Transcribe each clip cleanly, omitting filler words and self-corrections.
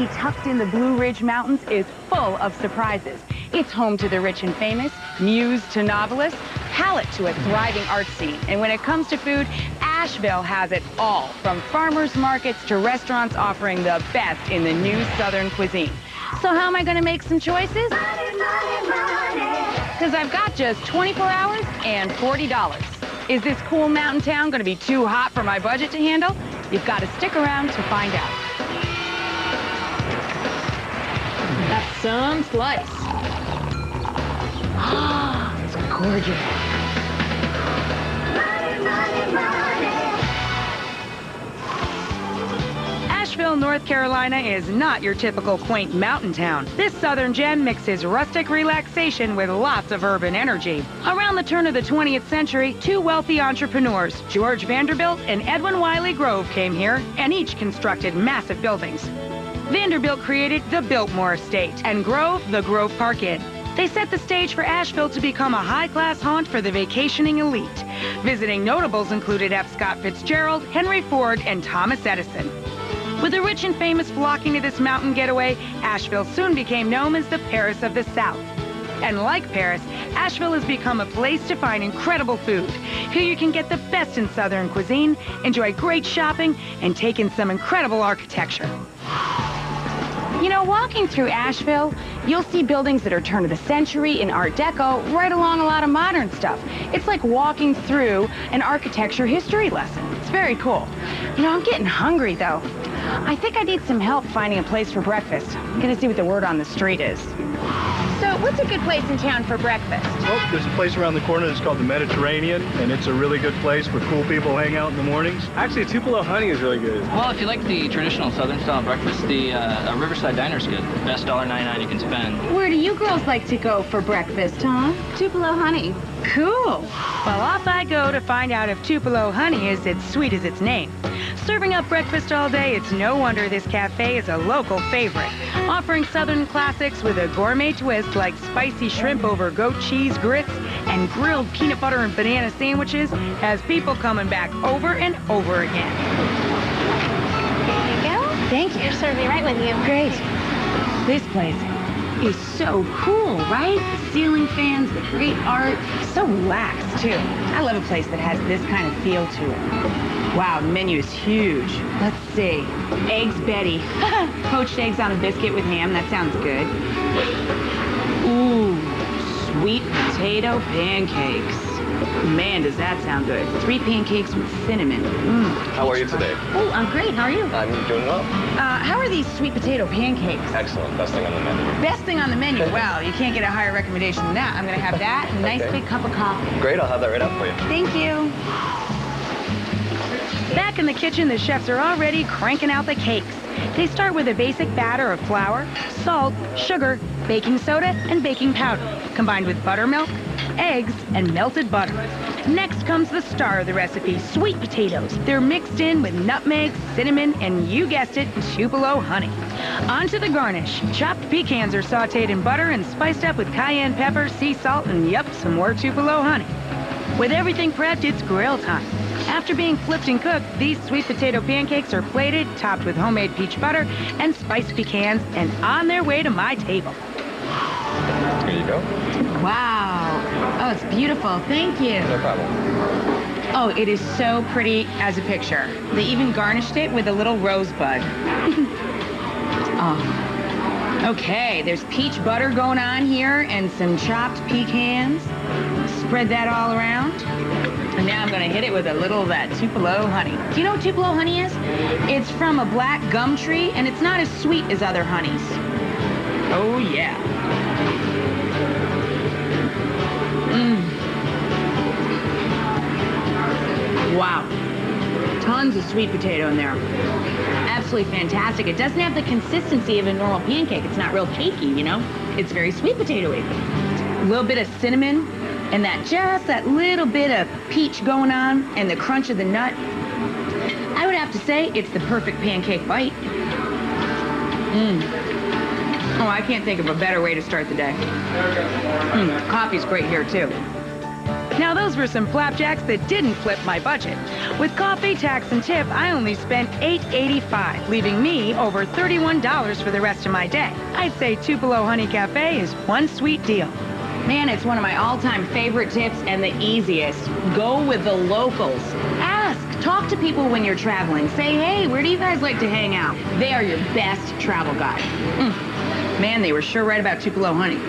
city tucked in the Blue Ridge Mountains is full of surprises. It's home to the rich and famous, muse to novelists, palette to a thriving art scene. And when it comes to food, Asheville has it all, from farmers markets to restaurants offering the best in the new Southern cuisine. So how am I going to make some choices? Because I've got just 24 hours and $40. Is this cool mountain town going to be too hot for my budget to handle? You've got to stick around to find out. That's some slice. Ah, it's gorgeous. Asheville, North Carolina is not your typical quaint mountain town. This southern gem mixes rustic relaxation with lots of urban energy. Around the turn of the 20th century, two wealthy entrepreneurs, George Vanderbilt and Edwin Wiley Grove, came here and each constructed massive buildings. Vanderbilt created the Biltmore Estate and Grove the Grove Park Inn. They set the stage for Asheville to become a high-class haunt for the vacationing elite. Visiting notables included F. Scott Fitzgerald, Henry Ford, and Thomas Edison. With the rich and famous flocking to this mountain getaway, Asheville soon became known as the Paris of the South. And like Paris, Asheville has become a place to find incredible food. Here you can get the best in Southern cuisine, enjoy great shopping, and take in some incredible architecture. You know, walking through Asheville, you'll see buildings that are turn of the century and Art Deco right along a lot of modern stuff. It's like walking through an architecture history lesson. It's very cool. You know, I'm getting hungry, though. I think I need some help finding a place for breakfast. I'm gonna see what the word on the street is. So, what's a good place in town for breakfast? Well, there's a place around the corner that's called the Mediterranean, and it's a really good place where cool people hang out in the mornings. Actually, Tupelo Honey is really good. Well, if you like the traditional Southern style breakfast, the Riverside Diner's good. Best $1.99 you can spend. Where do you girls like to go for breakfast, huh? Tupelo Honey. Cool. Well, off I go to find out if Tupelo Honey is as sweet as its name. Serving up breakfast all day, it's no wonder this cafe is a local favorite. Offering Southern classics with a gourmet twist like spicy shrimp over goat cheese grits and grilled peanut butter and banana sandwiches has people coming back over and over again. There you go. Thank you. You're serving right with you. Great. This place is so cool, right? The ceiling fans, the great art, so relaxed too. I love a place that has this kind of feel to it. Wow, the menu is huge. Let's see. Eggs Betty. Poached eggs on a biscuit with ham. That sounds good. Ooh, sweet potato pancakes. Man, does that sound good. 3 pancakes with cinnamon. How are you today? Oh, I'm great. How are you? I'm doing well. How are these sweet potato pancakes? Excellent. Best thing on the menu. Best thing on the menu. Wow, you can't get a higher recommendation than that. I'm going to have that and a nice big cup of coffee. Great. I'll have that right up for you. Thank you. Back in the kitchen, the chefs are already cranking out the cakes. They start with a basic batter of flour, salt, sugar, baking soda, and baking powder, combined with buttermilk, eggs, and melted butter. Next comes the star of the recipe, sweet potatoes. They're mixed in with nutmeg, cinnamon, and you guessed it, Tupelo honey. Onto the garnish. Chopped pecans are sautéed in butter and spiced up with cayenne pepper, sea salt, and yup, some more Tupelo honey. With everything prepped, it's grill time. After being flipped and cooked, these sweet potato pancakes are plated, topped with homemade peach butter and spiced pecans, and on their way to my table. Here you go. Wow. Oh, it's beautiful. Thank you. No problem. Oh, it is so pretty as a picture. They even garnished it with a little rosebud. Oh. Okay, there's peach butter going on here and some chopped pecans. Spread that all around. And now I'm going to hit it with a little of that Tupelo honey. Do you know what Tupelo honey is? It's from a black gum tree, and it's not as sweet as other honeys. Oh, yeah. Wow. Tons of sweet potato in there. Absolutely fantastic. It doesn't have the consistency of a normal pancake. It's not real cakey, you know? It's very sweet potato-y. A little bit of cinnamon, and that little bit of peach going on, and the crunch of the nut. I would have to say it's the perfect pancake bite. Oh, I can't think of a better way to start the day. Coffee's great here, too. Now, those were some flapjacks that didn't flip my budget. With coffee, tax, and tip, I only spent $8.85, leaving me over $31 for the rest of my day. I'd say Tupelo Honey Cafe is one sweet deal. Man, it's one of my all-time favorite tips and the easiest. Go with the locals. Ask. Talk to people when you're traveling. Say, hey, where do you guys like to hang out? They are your best travel guide. Man, they were sure right about Tupelo Honey.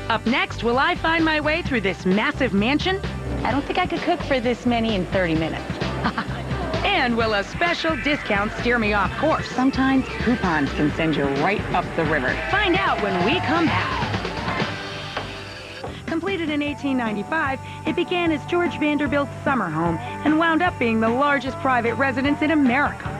Up next, will I find my way through this massive mansion? I don't think I could cook for this many in 30 minutes. And will a special discount steer me off course? Sometimes coupons can send you right up the river. Find out when we come back. Completed in 1895, it began as George Vanderbilt's summer home and wound up being the largest private residence in America.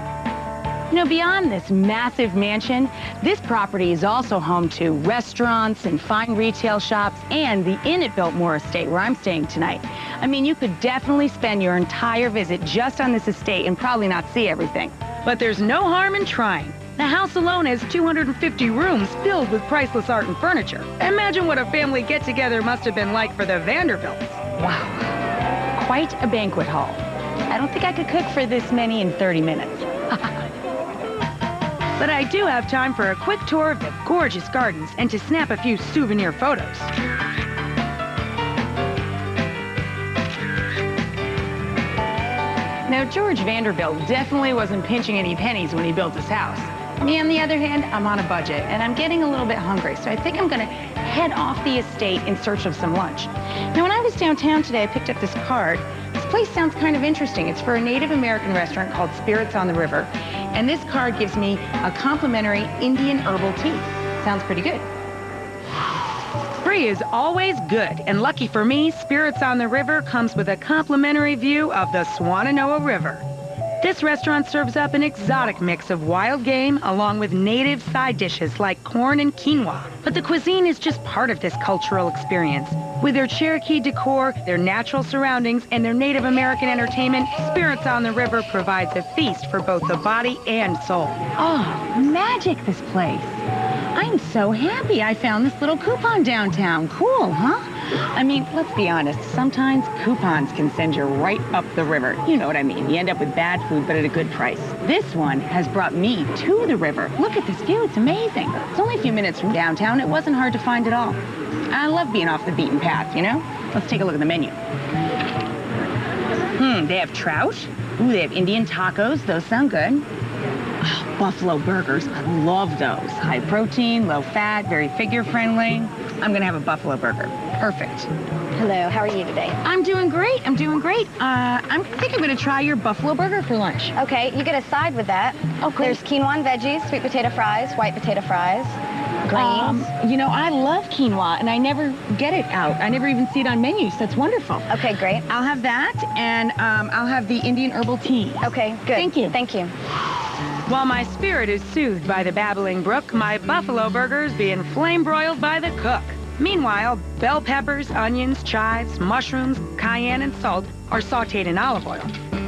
You know, beyond this massive mansion, this property is also home to restaurants and fine retail shops and the inn at Biltmore Estate where I'm staying tonight. I mean, you could definitely spend your entire visit just on this estate and probably not see everything. But there's no harm in trying. The house alone has 250 rooms filled with priceless art and furniture. Imagine what a family get-together must have been like for the Vanderbilts. Wow, quite a banquet hall. I don't think I could cook for this many in 30 minutes. But I do have time for a quick tour of the gorgeous gardens and to snap a few souvenir photos. Now, George Vanderbilt definitely wasn't pinching any pennies when he built his house. Me, on the other hand, I'm on a budget, and I'm getting a little bit hungry, so I think I'm gonna head off the estate in search of some lunch. Now, when I was downtown today, I picked up this card. This place sounds kind of interesting. It's for a Native American restaurant called Spirits on the River, and this card gives me a complimentary Indian herbal tea. Sounds pretty good. Free is always good, and lucky for me, Spirits on the River comes with a complimentary view of the Swannanoa River. This restaurant serves up an exotic mix of wild game along with native side dishes like corn and quinoa. But the cuisine is just part of this cultural experience. With their Cherokee decor, their natural surroundings, and their Native American entertainment, Spirits on the River provides a feast for both the body and soul. Oh, magic, this place. I'm so happy I found this little coupon downtown. Cool, huh? I mean, let's be honest, sometimes coupons can send you right up the river. You know what I mean. You end up with bad food, but at a good price. This one has brought me to the river. Look at this view, it's amazing. It's only a few minutes from downtown. It wasn't hard to find at all. I love being off the beaten path, you know? Let's take a look at the menu. They have trout. Ooh, they have Indian tacos. Those sound good. Oh, buffalo burgers. I love those. High protein, low fat, very figure friendly. I'm gonna have a buffalo burger. Perfect. Hello, how are you today? I'm doing great. I'm doing great. I think I'm gonna try your buffalo burger for lunch. Okay, you get a side with that. Oh, cool. There's quinoa and veggies, sweet potato fries, white potato fries, greens. You know, I love quinoa, and I never get it out. I never even see it on menus. That's wonderful. Okay, great. I'll have that, and I'll have the Indian herbal tea. Okay, good. Thank you. Thank you. While my spirit is soothed by the babbling brook, my buffalo burger's being flame-broiled by the cook. Meanwhile, bell peppers, onions, chives, mushrooms, cayenne, and salt are sautéed in olive oil.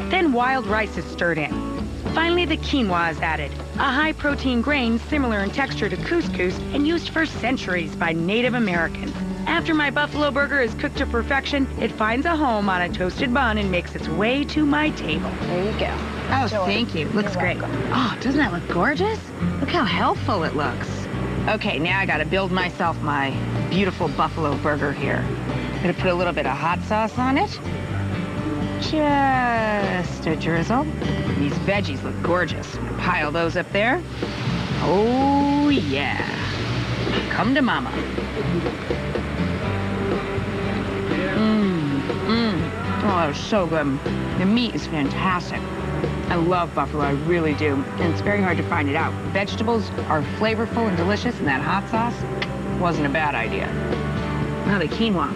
Then wild rice is stirred in. Finally, the quinoa is added, a high-protein grain similar in texture to couscous and used for centuries by Native Americans. After my buffalo burger is cooked to perfection, it finds a home on a toasted bun and makes its way to my table. There you go. Oh, Enjoy. thank you. Looks great. Oh, doesn't that look gorgeous? Look how healthful it looks. Okay, now I gotta build myself my beautiful buffalo burger here. I'm gonna put a little bit of hot sauce on it. Just a drizzle. These veggies look gorgeous. Pile those up there. Oh, yeah. Come to mama. Oh, that was so good. The meat is fantastic. I love buffalo, I really do. And it's very hard to find it out. Vegetables are flavorful and delicious, and that hot sauce wasn't a bad idea. Now the quinoa.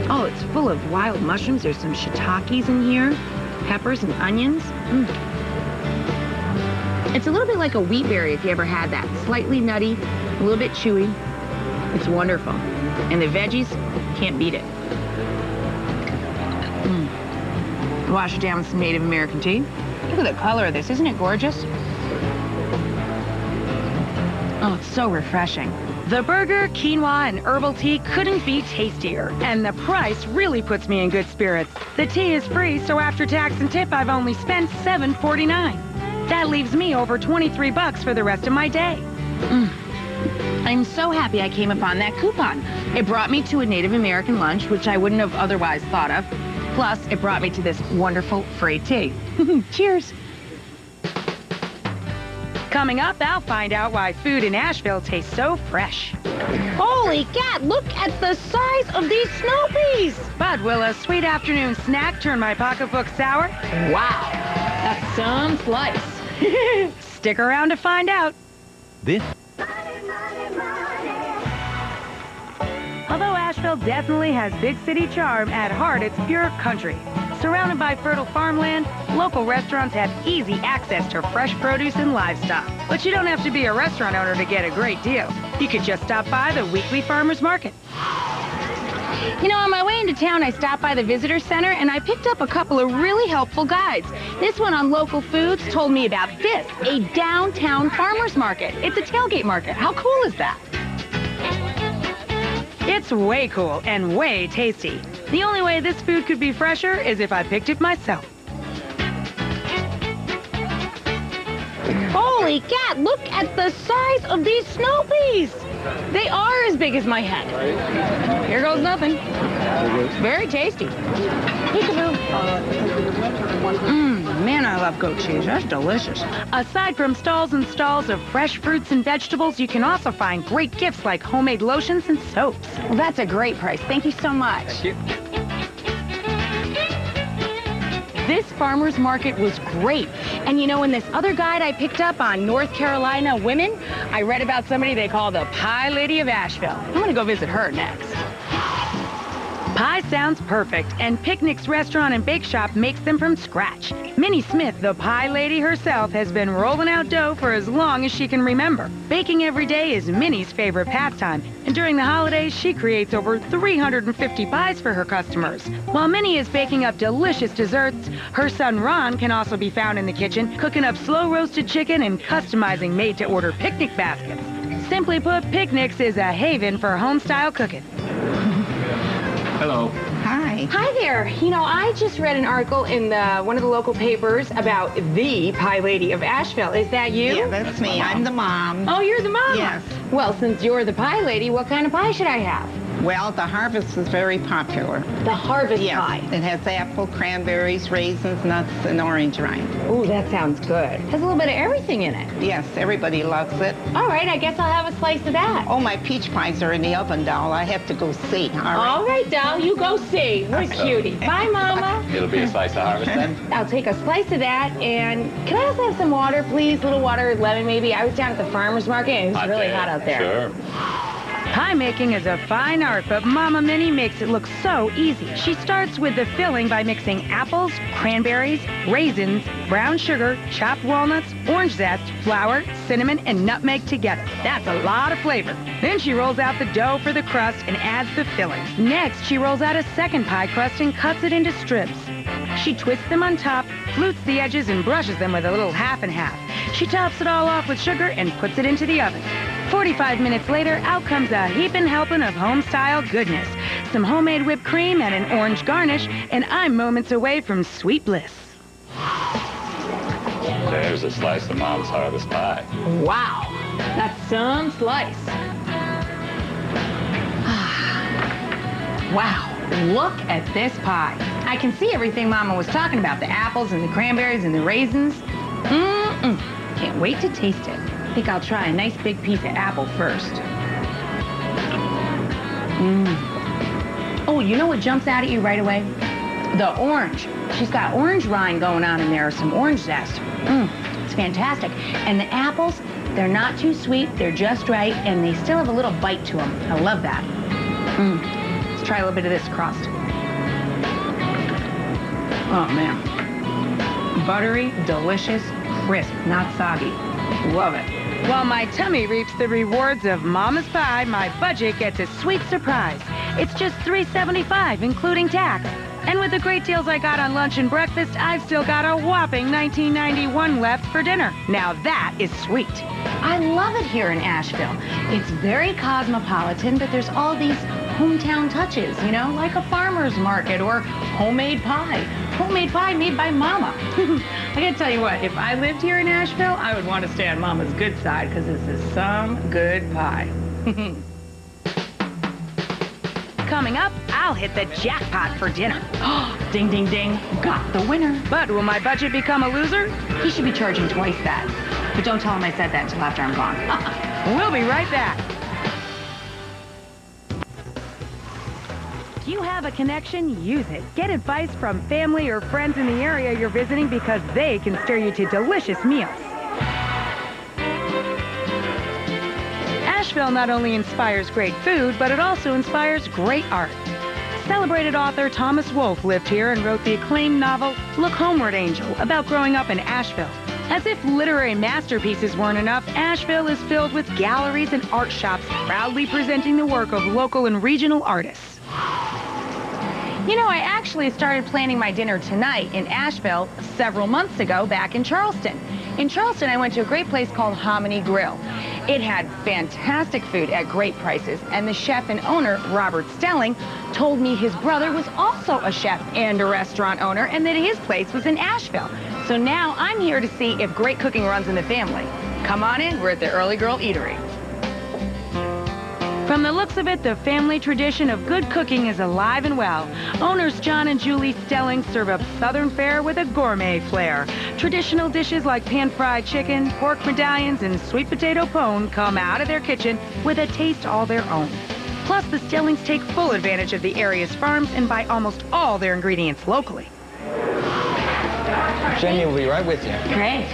Oh, it's full of wild mushrooms. There's some shiitakes in here, peppers and onions. It's a little bit like a wheat berry if you ever had that. Slightly nutty, a little bit chewy. It's wonderful. And the veggies, can't beat it. Wash it down with some Native American tea. Look at the color of this. Isn't it gorgeous? Oh, it's so refreshing. The burger, quinoa, and herbal tea couldn't be tastier, and the price really puts me in good spirits. The tea is free, so after tax and tip, I've only spent $7.49. That leaves me over $23 for the rest of my day. I'm so happy I came upon that coupon. It brought me to a Native American lunch, which I wouldn't have otherwise thought of. Plus, it brought me to this wonderful free tea. Cheers. Coming up, I'll find out why food in Asheville tastes so fresh. Holy cat, look at the size of these snow peas. But will a sweet afternoon snack turn my pocketbook sour? Wow, that's some slice. Stick around to find out. This Although Asheville definitely has big city charm, at heart it's pure country. Surrounded by fertile farmland, local restaurants have easy access to fresh produce and livestock. But you don't have to be a restaurant owner to get a great deal. You could just stop by the weekly farmers market. You know, on my way into town, I stopped by the visitor center and I picked up a couple of really helpful guides. This one on local foods told me about this, a downtown farmers market. It's a tailgate market. How cool is that? It's way cool and way tasty. The only way this food could be fresher is if I picked it myself. Holy cat, look at the size of these snow peas. They are as big as my head. Here goes nothing. Very tasty. Man, I love goat cheese. That's delicious. Aside from stalls and stalls of fresh fruits and vegetables, you can also find great gifts like homemade lotions and soaps. Well, that's a great price. Thank you so much. Thank you. This farmer's market was great. And you know, in this other guide I picked up on North Carolina women, I read about somebody they call the Pie Lady of Asheville. I'm gonna go visit her next. Pie sounds perfect, and Picnic's restaurant and bake shop makes them from scratch. Minnie Smith, the pie lady herself, has been rolling out dough for as long as she can remember. Baking every day is Minnie's favorite pastime, and during the holidays, she creates over 350 pies for her customers. While Minnie is baking up delicious desserts, her son Ron can also be found in the kitchen, cooking up slow-roasted chicken and customizing made-to-order picnic baskets. Simply put, Picnic's is a haven for home-style cooking. Hello. Hi. Hi there. You know, I just read an article in one of the local papers about the Pie Lady of Asheville. Is that you? Yeah, that's me. I'm the mom. Oh, you're the mom? Yes. Well, since you're the pie lady, what kind of pie should I have? Well, the harvest is very popular. The harvest Yes. pie. It has apple, cranberries, raisins, nuts, and orange rind. Ooh, that sounds good. Has a little bit of everything in it. Yes, everybody loves it. All right, I guess I'll have a slice of that. Oh, my peach pies are in the oven, doll. I have to go see. All right, doll, you go see. What a cutie. Bye, Mama. It'll be a slice of harvest then? I'll take a slice of that, and can I also have some water, please? A little water, lemon maybe. I was down at the farmer's market, and it was really hot out there. Sure. Pie making is a fine art, but Mama Minnie makes it look so easy. She starts with the filling by mixing apples, cranberries, raisins, brown sugar, chopped walnuts, orange zest, flour, cinnamon, and nutmeg together. That's a lot of flavor. Then she rolls out the dough for the crust and adds the filling. Next, she rolls out a second pie crust and cuts it into strips. She twists them on top, flutes the edges, and brushes them with a little half and half. She tops it all off with sugar and puts it into the oven. 45 minutes later, out comes a heaping helping of home-style goodness. Some homemade whipped cream and an orange garnish, and I'm moments away from sweet bliss. There's a slice of Mom's harvest pie. Wow, that's some slice. Wow, look at this pie. I can see everything Mama was talking about, the apples and the cranberries and the raisins. Can't wait to taste it. I think I'll try a nice big piece of apple first. Oh, you know what jumps out at you right away? The orange. She's got orange rind going on in there, some orange zest. It's fantastic. And the apples, they're not too sweet, they're just right, and they still have a little bite to them. I love that. Let's try a little bit of this crust. Oh, man. Buttery, delicious, crisp, not soggy. Love it. While my tummy reaps the rewards of Mama's pie, my budget gets a sweet surprise. It's just $3.75, including tax. And with the great deals I got on lunch and breakfast, I've still got a whopping $19.91 left for dinner. Now that is sweet. I love it here in Asheville. It's very cosmopolitan, but there's all these hometown touches, you know, like a farmer's market or homemade pie. Homemade pie made by Mama. I gotta tell you what, if I lived here in Asheville, I would want to stay on Mama's good side because this is some good pie. Coming up, I'll hit the jackpot for dinner. Ding, ding, ding, got the winner. But will my budget become a loser? He should be charging twice that. But don't tell him I said that until after I'm gone. We'll be right back. Do you have a connection? Use it. Get advice from family or friends in the area you're visiting because they can steer you to delicious meals. Asheville not only inspires great food, but it also inspires great art. Celebrated author Thomas Wolfe lived here and wrote the acclaimed novel Look Homeward, Angel, about growing up in Asheville. As if literary masterpieces weren't enough, Asheville is filled with galleries and art shops proudly presenting the work of local and regional artists. You know, I actually started planning my dinner tonight in Asheville several months ago back in Charleston. In Charleston, I went to a great place called Hominy Grill. It had fantastic food at great prices, and the chef and owner, Robert Stelling, told me his brother was also a chef and a restaurant owner, and that his place was in Asheville. So now I'm here to see if great cooking runs in the family. Come on in, we're at the Early Girl Eatery. From the looks of it, the family tradition of good cooking is alive and well. Owners John and Julie Stelling serve up Southern fare with a gourmet flair. Traditional dishes like pan-fried chicken, pork medallions, and sweet potato pone come out of their kitchen with a taste all their own. Plus, the Stellings take full advantage of the area's farms and buy almost all their ingredients locally. Jamie will be right with you. Great.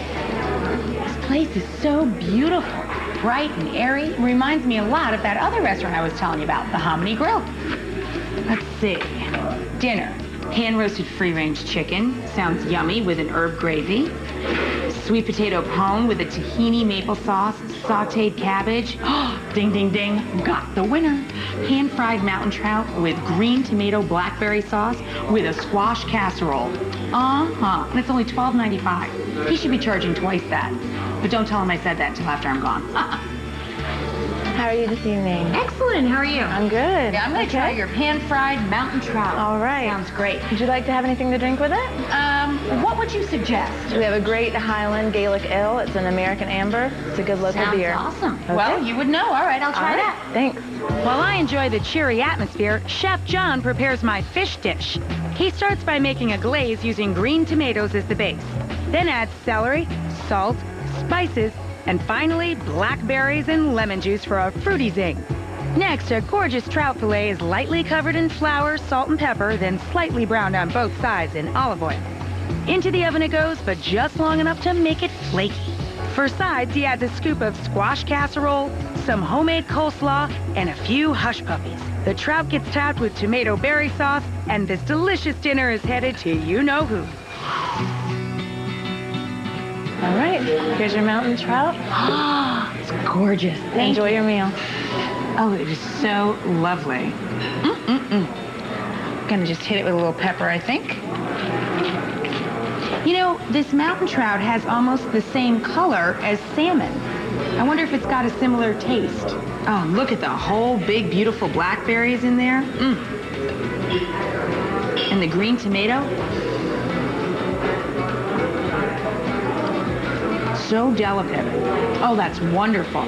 This place is so beautiful. Bright and airy. Reminds me a lot of that other restaurant I was telling you about, the Hominy Grill. Let's see. Dinner. Hand-roasted free-range chicken. Sounds yummy with an herb gravy. Sweet potato pone with a tahini maple sauce. Sauteed cabbage. Ding, ding, ding. Got the winner. Pan-fried mountain trout with green tomato blackberry sauce with a squash casserole. And it's only $12.95. He should be charging twice that. But don't tell him I said that until after I'm gone. How are you this evening? Excellent. How are you? I'm good. Yeah, I'm going to try your pan-fried mountain trout. All right. Sounds great. Would you like to have anything to drink with it? What would you suggest? We have a great Highland Gaelic Ale. It's an American amber. It's a good local Sounds beer. awesome. Okay. Well, you would know. All right, I'll try All right. that. Thanks. While I enjoy the cheery atmosphere, Chef John prepares my fish dish. He starts by making a glaze using green tomatoes as the base. Then adds celery, salt, spices, and finally, blackberries and lemon juice for a fruity zing. Next, a gorgeous trout fillet is lightly covered in flour, salt, and pepper, then slightly browned on both sides in olive oil. Into the oven it goes, but just long enough to make it flaky. For sides, he adds a scoop of squash casserole, some homemade coleslaw, and a few hush puppies. The trout gets topped with tomato berry sauce, and this delicious dinner is headed to you-know-who. All right. Here's your mountain trout. It's gorgeous. Enjoy your meal. Oh, it is so lovely. Gonna just hit it with a little pepper, I think. You know, this mountain trout has almost the same color as salmon. I wonder if it's got a similar taste. Oh, look at the whole big, beautiful blackberries in there. And the green tomato. So delicate. Oh, that's wonderful.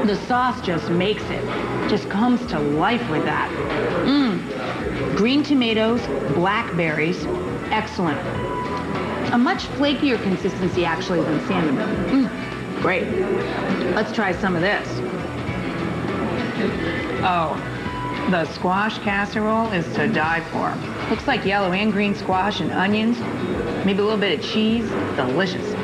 The sauce just makes it. Just comes to life with that. Green tomatoes, blackberries, excellent. A much flakier consistency, actually, than salmon. Great. Let's try some of this. Oh, the squash casserole is to die for. Looks like yellow and green squash and onions, maybe a little bit of cheese. Delicious.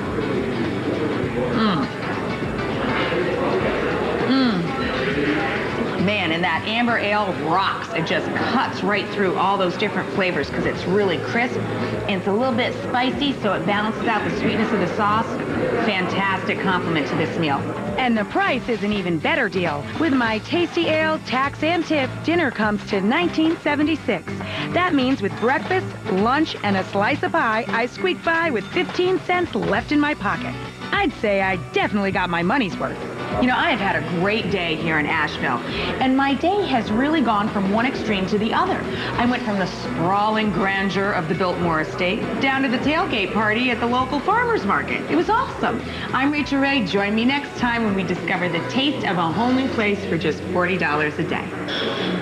Man, and that amber ale rocks. It just cuts right through all those different flavors because it's really crisp and it's a little bit spicy, so it balances out the sweetness of the sauce. Fantastic compliment to this meal. And the price is an even better deal. With my tasty ale, tax, and tip, dinner comes to $19.76. That means with breakfast, lunch, and a slice of pie, I squeak by with 15 cents left in my pocket. I'd say I definitely got my money's worth. You know, I have had a great day here in Asheville, and my day has really gone from one extreme to the other. I went from the sprawling grandeur of the Biltmore Estate down to the tailgate party at the local farmer's market. It was awesome. I'm Rachael Ray. Join me next time when we discover the taste of a homely place for just $40 a day.